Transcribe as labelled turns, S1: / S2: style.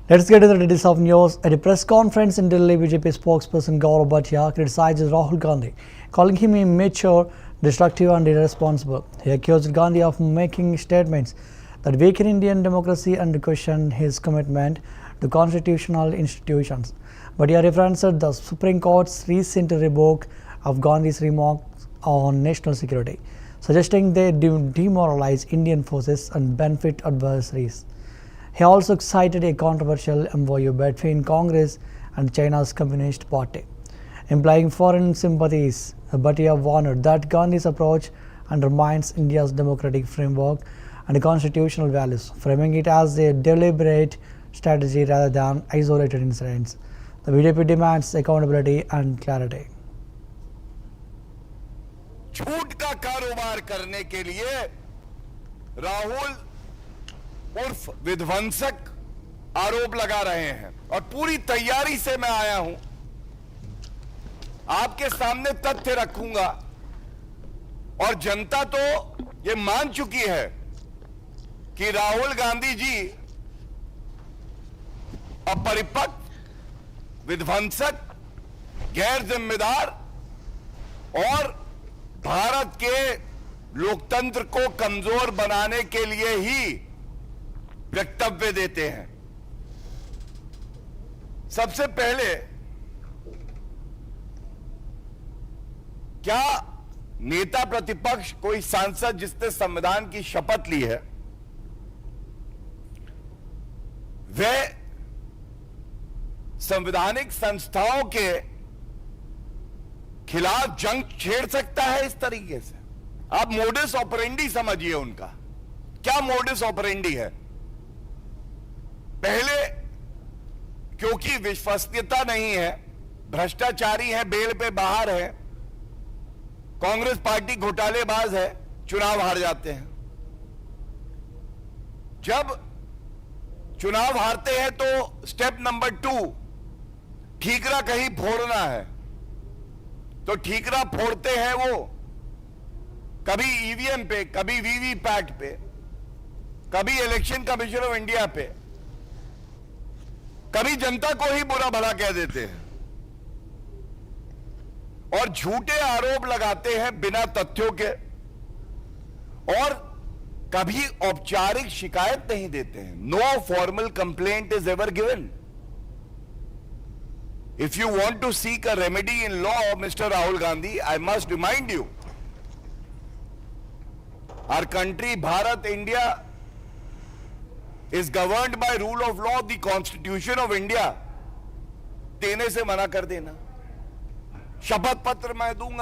S1: Let's get to the details of news. At a press conference in Delhi, BJP spokesperson Gaurav Bhatia criticizes Rahul Gandhi, calling him immature, destructive and irresponsible. He accused Gandhi of making statements that weaken Indian democracy and questioned his commitment to constitutional institutions. Bhatia referenced the Supreme Court's recent revoke of Gandhi's remarks on national security, suggesting they demoralize Indian forces and benefit adversaries. He also cited a controversial MOU between Congress and China's Communist Party, implying foreign sympathies. Bhatia warned that Gandhi's approach undermines India's democratic framework and constitutional values, framing it as a deliberate strategy rather than isolated incidents. The BJP demands accountability and clarity.
S2: झूठ का कारोबार करने के लिए राहुल उर्फ विध्वंसक आरोप लगा रहे हैं और पूरी तैयारी से मैं आया हूं। आपके सामने तथ्य रखूंगा और जनता तो ये मान चुकी है कि राहुल गांधी जी अपरिपक्व, विध्वंसक, गैर जिम्मेदार और भारत के लोकतंत्र को कमजोर बनाने के लिए ही वक्तव्य देते हैं। सबसे पहले, क्या नेता प्रतिपक्ष कोई सांसद जिसने संविधान की शपथ ली है वह संवैधानिक संस्थाओं के खिलाफ जंग छेड़ सकता है? इस तरीके से आप मोडस ऑपरेंडी समझिए उनका। क्या मोडस ऑपरेंडी है? पहले, क्योंकि विश्वसनीयता नहीं है, भ्रष्टाचारी है, बेल पे बाहर है, कांग्रेस पार्टी घोटालेबाज है, चुनाव हार जाते हैं। जब चुनाव हारते हैं तो स्टेप नंबर 2, ठीकरा कहीं फोड़ना है तो ठीकरा फोड़ते हैं वो कभी ईवीएम पे, कभी वीवीपैट पे, कभी इलेक्शन कमीशन ऑफ इंडिया पे, कभी जनता को ही बुरा भला कह देते हैं और झूठे आरोप लगाते हैं बिना तथ्यों के और कभी औपचारिक शिकायत नहीं देते हैं। No formal complaint is ever given. If you want to seek a remedy in law, Mr. Rahul Gandhi, I must remind you, our country, Bharat, India, is governed by rule of law, the Constitution of India. देने से मना कर देना, शपथ पत्र मैं दूंगा